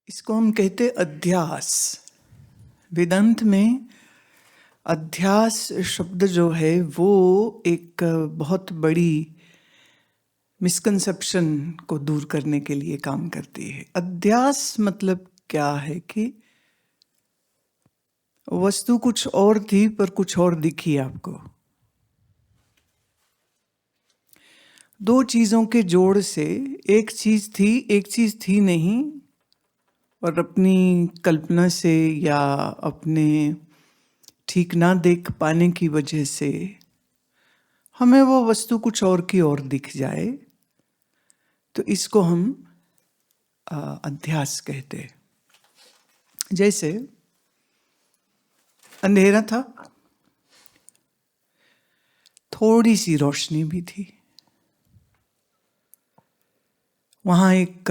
इसको हम कहते अध्यास। वेदांत में अध्यास शब्द जो है वो एक बहुत बड़ी मिसकंसेप्शन को दूर करने के लिए काम करती है। अध्यास मतलब क्या है कि वस्तु कुछ और थी पर कुछ और दिखी आपको। दो चीजों के जोड़ से एक चीज थी नहीं, और अपनी कल्पना से या अपने ठीक ना देख पाने की वजह से हमें वो वस्तु कुछ और की ओर दिख जाए, तो इसको हम अध्यास कहते हैं। जैसे अंधेरा था, थोड़ी सी रोशनी भी थी, वहां एक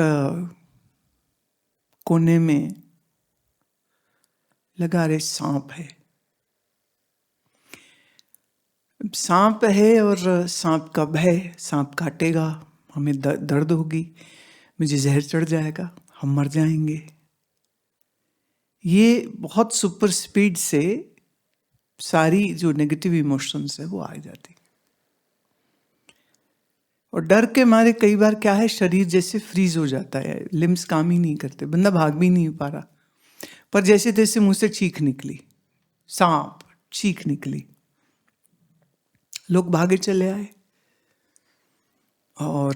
कोने में लगा रहे सांप है। सांप है और सांप का भय, सांप काटेगा, हमें दर्द होगी, मुझे जहर चढ़ जाएगा, हम मर जाएंगे। ये बहुत सुपर स्पीड से सारी जो नेगेटिव इमोशंस है वो आ जाती। और डर के मारे कई बार क्या है, शरीर जैसे फ्रीज हो जाता है, लिम्स काम ही नहीं करते, बंदा भाग भी नहीं पा रहा, पर जैसे तैसे मुंह से चीख निकली, सांप, चीख निकली, लोग भागे चले आए और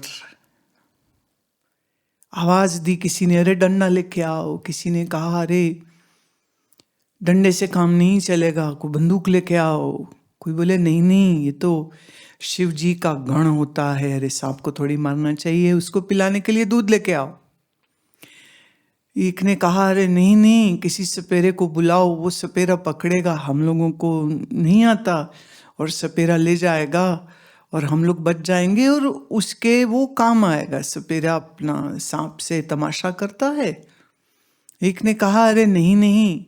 आवाज दी किसी ने, अरे डंडा लेके आओ। किसी ने कहा अरे डंडे से काम नहीं चलेगा, कोई बंदूक लेके आओ। कोई बोले नहीं नहीं, ये तो शिव जी का गण होता है, अरे सांप को थोड़ी मारना चाहिए, उसको पिलाने के लिए दूध लेके आओ। एक ने कहा अरे नहीं नहीं, किसी सपेरे को बुलाओ, वो सपेरा पकड़ेगा, हम लोगों को नहीं आता, और सपेरा ले जाएगा और हम लोग बच जाएंगे और उसके वो काम आएगा। सपेरा अपना सांप से तमाशा करता है। एक ने कहा अरे नहीं नहीं,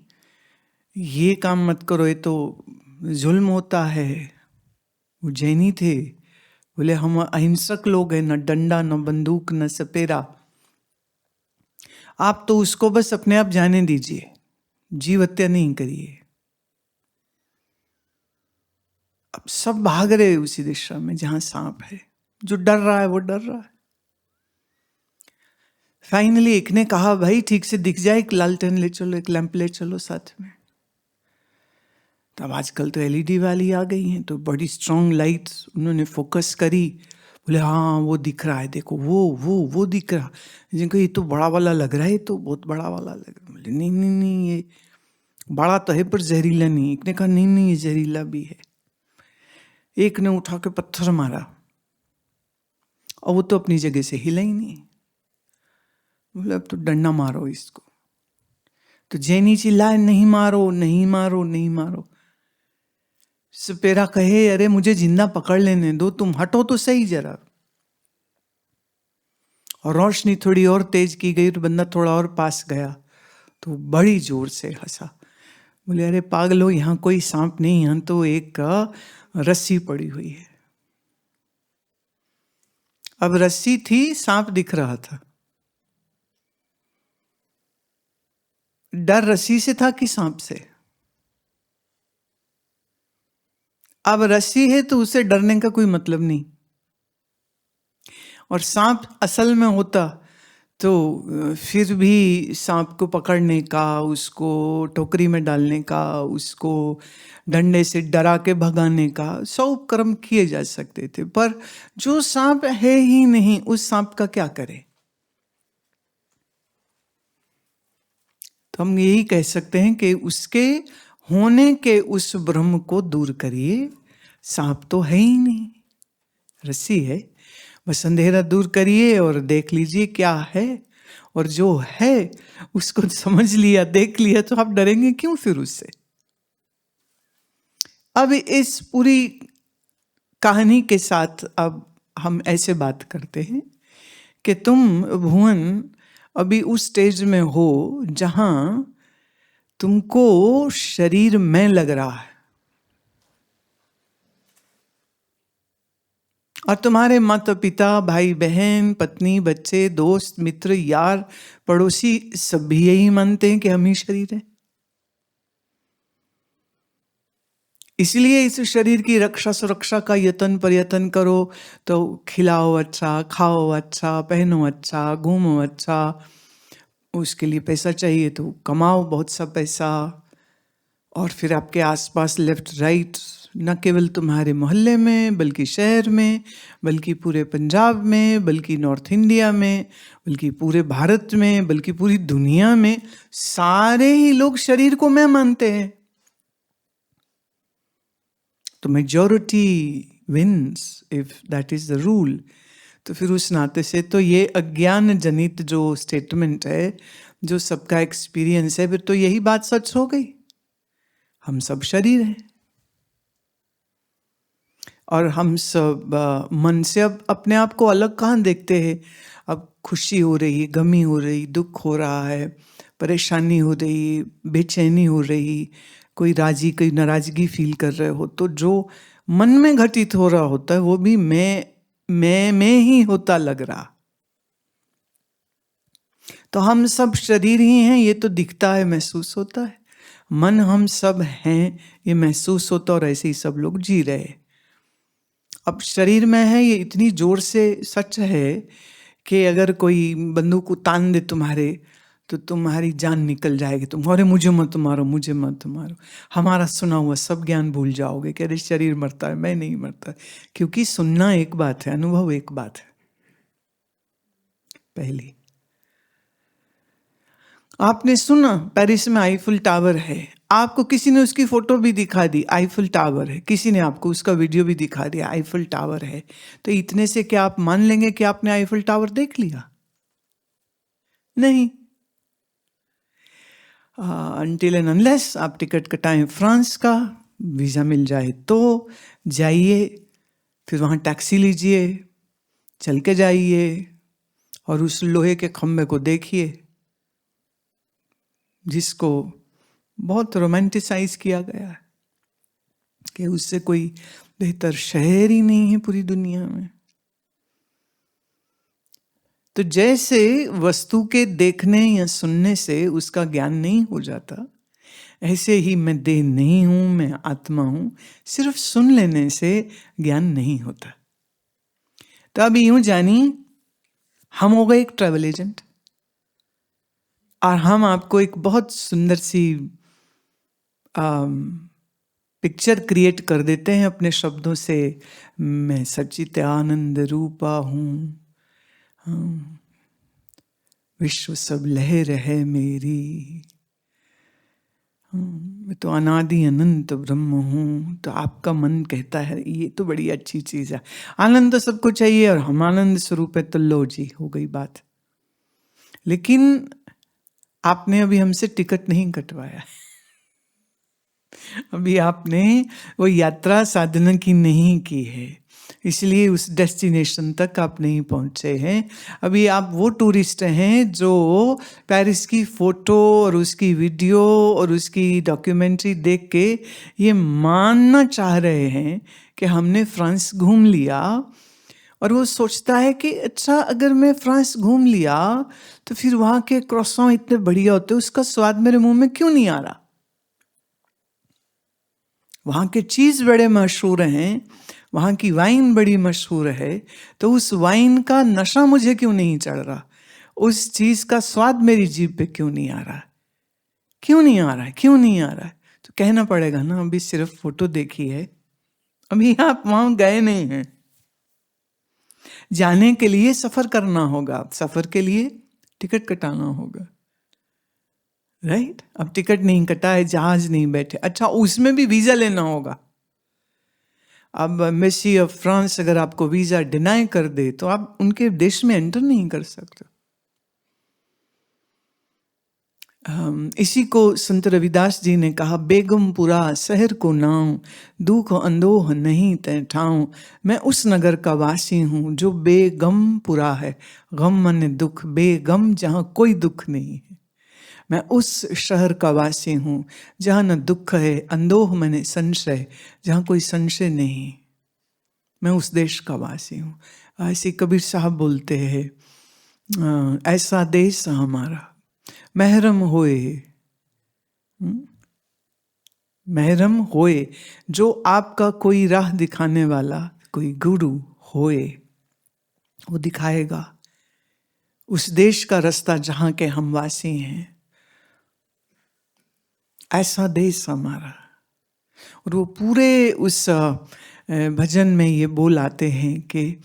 ये काम मत करो, ये तो जुल्म होता है। वो जैनी थे, बोले हम अहिंसक लोग हैं, न डंडा न बंदूक न सपेरा, आप तो उसको बस अपने आप जाने दीजिए, जीव हत्या नहीं करिए। अब सब भाग रहे उसी दिशा में जहां सांप है। जो डर रहा है वो डर रहा है। फाइनली एक ने कहा भाई ठीक से दिख जाए, एक लालटेन ले चलो, एक लैंप ले चलो साथ में। तब आजकल तो एलईडी वाली आ गई हैं, तो बड़ी स्ट्रॉन्ग लाइट्स उन्होंने फोकस करी। बोले हाँ वो दिख रहा है, देखो वो दिख रहा। जिनको ये तो बड़ा वाला लग रहा है, ये तो बहुत बड़ा वाला लग रहा है। बोले नहीं नहीं नहीं, ये बड़ा तो है पर जहरीला नहीं। एक ने कहा नहीं नहीं, ये जहरीला भी है। एक ने उठा के पत्थर मारा और वो तो अपनी जगह से हिला ही नहीं। बोले अब तो डंडा मारो इसको। तो जैनी चिल्लाए नहीं मारो नहीं मारो नहीं मारो। सपेरा कहे अरे मुझे जिंदा पकड़ लेने दो, तुम हटो तो सही जरा। और रोशनी थोड़ी और तेज की गई तो बंदा थोड़ा और पास गया तो बड़ी जोर से हंसा। बोले अरे पागलो, यहाँ कोई सांप नहीं, यहाँ तो एक रस्सी पड़ी हुई है। अब रस्सी थी, सांप दिख रहा था। डर रस्सी से था कि सांप से? अब रस्सी है तो उसे डरने का कोई मतलब नहीं। और सांप असल में होता तो फिर भी सांप को पकड़ने का, उसको टोकरी में डालने का, उसको डंडे से डरा के भगाने का 100 उपक्रम किए जा सकते थे। पर जो सांप है ही नहीं, उस सांप का क्या करें? तो हम यही कह सकते हैं कि उसके होने के उस भ्रम को दूर करिए। सांप तो है ही नहीं, रस्सी है, बस अंधेरा दूर करिए और देख लीजिए क्या है। और जो है उसको समझ लिया, देख लिया, तो आप डरेंगे क्यों फिर उससे? अब इस पूरी कहानी के साथ अब हम ऐसे बात करते हैं कि तुम भुवन अभी उस स्टेज में हो जहां तुमको शरीर में लग रहा है। और तुम्हारे माता पिता, भाई बहन, पत्नी, बच्चे, दोस्त, मित्र, यार, पड़ोसी सभी यही मानते हैं कि हम ही शरीर हैं। इसलिए इस शरीर की रक्षा सुरक्षा का यत्न प्रयत्न करो। तो खिलाओ अच्छा, खाओ अच्छा, पहनो अच्छा, घूमो अच्छा। उसके लिए पैसा चाहिए तो कमाओ बहुत सा पैसा। और फिर आपके आसपास लेफ्ट राइट, न केवल तुम्हारे मोहल्ले में बल्कि शहर में, बल्कि पूरे पंजाब में, बल्कि नॉर्थ इंडिया में, बल्कि पूरे भारत में, बल्कि पूरी दुनिया में सारे ही लोग शरीर को मैं मानते हैं। तो majority wins if that is the rule. तो फिर उस नाते से तो ये अज्ञान जनित जो स्टेटमेंट है, जो सबका एक्सपीरियंस है, फिर तो यही बात सच हो गई, हम सब शरीर हैं। और हम सब मन से अब अपने आप को अलग कहाँ देखते हैं। अब खुशी हो रही, गमी हो रही, दुख हो रहा है, परेशानी हो रही, बेचैनी हो रही, कोई राजी कोई नाराजगी फील कर रहे हो, तो जो मन में घटित हो रहा होता है वो भी मैं ही होता लग रहा। तो हम सब शरीर ही हैं, ये तो दिखता है, महसूस होता है। मन हम सब हैं, ये महसूस होता, और ऐसे ही सब लोग जी रहे। अब शरीर में है, ये इतनी जोर से सच है कि अगर कोई बंदूक तान दे तुम्हारे, तो तुम्हारी जान निकल जाएगी। तुम अरे मुझे मत मारो, मुझे मत मारो, हमारा सुना हुआ सब ज्ञान भूल जाओगे कि अरे शरीर मरता है, मैं नहीं मरता। क्योंकि सुनना एक बात है, अनुभव एक बात है। पहली, आपने सुना पेरिस में आईफिल टावर है, आपको किसी ने उसकी फोटो भी दिखा दी, आईफिल टावर है, किसी ने आपको उसका वीडियो भी दिखा दिया, आईफिल टावर है, तो इतने से क्या आप मान लेंगे कि आपने आईफिल टावर देख लिया? नहीं। अनटिल एंड अनलेस आप टिकट कटाएं फ्रांस का, वीज़ा मिल जाए तो जाइए, फिर वहाँ टैक्सी लीजिए, चल के जाइए, और उस लोहे के खम्भे को देखिए जिसको बहुत रोमांटिसाइज किया गया है कि उससे कोई बेहतर शहर ही नहीं है पूरी दुनिया में। तो जैसे वस्तु के देखने या सुनने से उसका ज्ञान नहीं हो जाता, ऐसे ही मैं देह नहीं हूं, मैं आत्मा हूं, सिर्फ सुन लेने से ज्ञान नहीं होता। तो अब यूं जानिए, हम हो गए एक ट्रैवल एजेंट, और हम आपको एक बहुत सुंदर सी पिक्चर क्रिएट कर देते हैं अपने शब्दों से। मैं सच्चित आनंद रूपा हूँ, विश्व सब लहर है मेरी, मैं तो अनादि अनंत ब्रह्म हूँ। तो आपका मन कहता है ये तो बड़ी अच्छी चीज़ है, आनंद तो सबको चाहिए और हम आनंद स्वरूप है, तो लो जी हो गई बात। लेकिन आपने अभी हमसे टिकट नहीं कटवाया, अभी आपने वो यात्रा साधना की नहीं की है, इसलिए उस डेस्टिनेशन तक आप नहीं पहुंचे हैं। अभी आप वो टूरिस्ट हैं जो पेरिस की फोटो और उसकी वीडियो और उसकी डॉक्यूमेंट्री देख के ये मानना चाह रहे हैं कि हमने फ्रांस घूम लिया, और वो सोचता है कि अच्छा अगर मैं फ्रांस घूम लिया तो फिर वहाँ के क्रॉसॉन इतने बढ़िया होते, उसका स्वाद मेरे मुंह में क्यों नहीं आ रहा? वहाँ के चीज़ बड़े मशहूर हैं, वहाँ की वाइन बड़ी मशहूर है, तो उस वाइन का नशा मुझे क्यों नहीं चढ़ रहा? उस चीज़ का स्वाद मेरी जीभ पे क्यों नहीं आ रहा? क्यों नहीं आ रहा है? क्यों नहीं आ रहा है? तो कहना पड़ेगा ना, अभी सिर्फ फोटो देखी है, अभी आप वहाँ गए नहीं हैं। जाने के लिए सफ़र करना होगा, सफ़र के लिए टिकट कटाना होगा, राइट? अब टिकट नहीं कटा है, जहाज नहीं बैठे, अच्छा उसमें भी वीज़ा लेना होगा। अब एम्बेसी ऑफ फ्रांस अगर आपको वीज़ा डिनाई कर दे तो आप उनके देश में एंटर नहीं कर सकते। इसी को संत रविदास जी ने कहा, बेगमपुरा शहर को नाम, दुख अंदोह नहीं तय ठाऊं। मैं उस नगर का वासी हूँ जो बेगमपुरा है, गम माने दुख, बेगम जहाँ कोई दुख नहीं है। मैं उस शहर का वासी हूँ जहाँ न दुख है, अंदोह माने संशय, जहाँ कोई संशय नहीं। मैं उस देश का वासी हूँ। ऐसे कबीर साहब बोलते हैं, ऐसा देश हमारा महरम होए, महरम होए, जो आपका कोई राह दिखाने वाला, कोई गुरु होए, वो दिखाएगा उस देश का रास्ता जहाँ के हम वासी हैं। ऐसा देश हमारा। और वो पूरे उस भजन में ये बोल आते हैं कि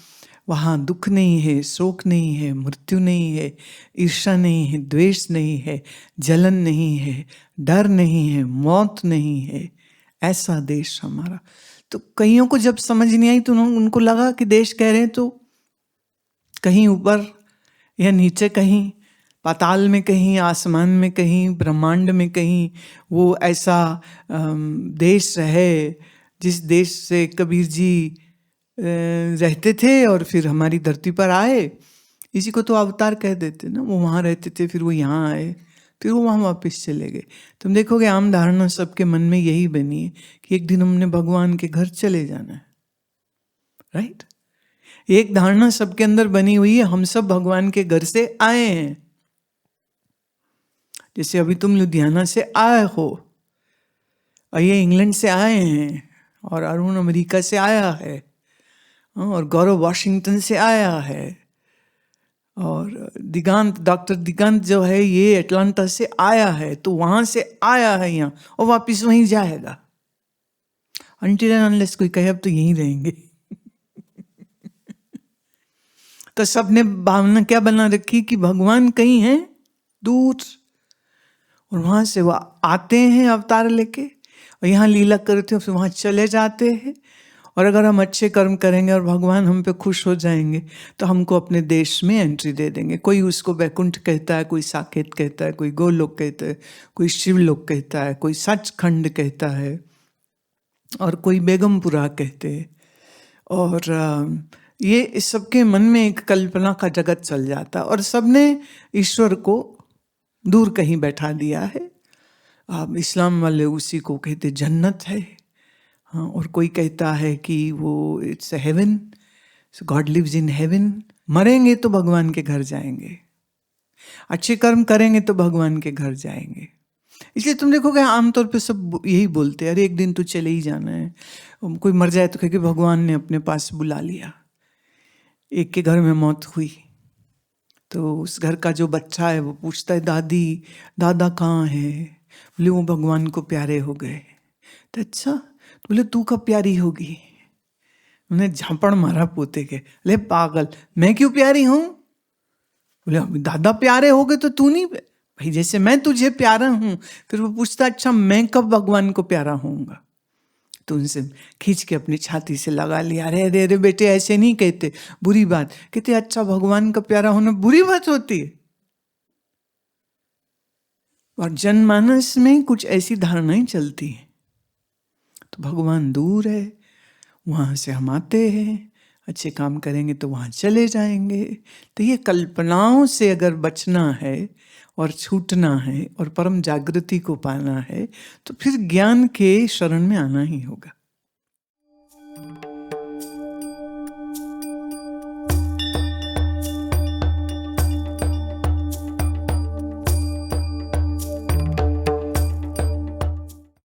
वहाँ दुख नहीं है, शोक नहीं है, मृत्यु नहीं है, ईर्ष्या नहीं है, द्वेष नहीं है, जलन नहीं है, डर नहीं है, मौत नहीं है। ऐसा देश हमारा। तो कईयों को जब समझ नहीं आई तो उनको लगा कि देश कह रहे हैं तो कहीं ऊपर या नीचे, कहीं पाताल में, कहीं आसमान में, कहीं ब्रह्मांड में, कहीं वो ऐसा देश है जिस देश से कबीर जी रहते थे और फिर हमारी धरती पर आए। इसी को तो अवतार कह देते ना। वो वहाँ रहते थे, फिर वो यहाँ आए, फिर वो वहाँ वापस चले गए। तुम देखोगे आम धारणा सबके मन में यही बनी है कि एक दिन हमने भगवान के घर चले जाना है, राइट। एक धारणा सबके अंदर बनी हुई है, हम सब भगवान के घर से आए हैं। जैसे अभी तुम लुधियाना से आए हो और ये इंग्लैंड से आए हैं और अरुण अमेरिका से आया है और गौरव वाशिंगटन से आया है और दिगांत, डॉक्टर दिगांत जो है ये अटलांटा से आया है, तो वहां से आया है यहाँ और वापिस वहीं जाएगा। अनटिल एंड अनलेस कोई कहे अब तो यहीं रहेंगे। तो सबने भावना क्या बना रखी कि भगवान कहीं हैं दूर और वहां से वो आते हैं अवतार लेके और यहाँ लीला करते हैं, फिर वहां चले जाते हैं। और अगर हम अच्छे कर्म करेंगे और भगवान हम पे खुश हो जाएंगे तो हमको अपने देश में एंट्री दे देंगे। कोई उसको वैकुंठ कहता है, कोई साकेत कहता है, कोई गोलोक कहता है, कोई शिवलोक कहता है, कोई सचखंड कहता है और कोई बेगमपुरा कहते हैं। और ये इस सबके मन में एक कल्पना का जगत चल जाता और सबने ईश्वर को दूर कहीं बैठा दिया है। अब इस्लाम वाले उसी को कहते जन्नत है, हाँ। और कोई कहता है कि वो it's heaven, God lives in heaven. मरेंगे तो भगवान के घर जाएंगे, अच्छे कर्म करेंगे तो भगवान के घर जाएंगे। इसलिए तुम देखोगे आमतौर पे सब यही बोलते हैं, अरे एक दिन तो चले ही जाना है। कोई मर जाए तो कहे भगवान ने अपने पास बुला लिया। एक के घर में मौत हुई तो उस घर का जो बच्चा है वो पूछता है दादी दादा कहाँ है? बोले वो भगवान को प्यारे हो गए। तो अच्छा, तो बोले तू कब प्यारी होगी? उन्हें झापड़ मारा पोते के, ले पागल, मैं क्यों प्यारी हूं? बोले दादा प्यारे हो गए तो तू नहीं? भाई जैसे मैं तुझे प्यारा हूं। फिर वो पूछता अच्छा मैं कब भगवान को प्यारा होऊंगा? तो उनसे खींच के अपनी छाती से लगा लिया, अरे अरे अरे बेटे ऐसे नहीं कहते, बुरी बात। कहते अच्छा भगवान का प्यारा होना बुरी बात होती है? और जनमानस में कुछ ऐसी धारणाएं चलती हैं। तो भगवान दूर है, वहां से हम आते हैं, अच्छे काम करेंगे तो वहां चले जाएंगे। तो ये कल्पनाओं से अगर बचना है और छूटना है और परम जागृति को पाना है तो फिर ज्ञान के शरण में आना ही होगा।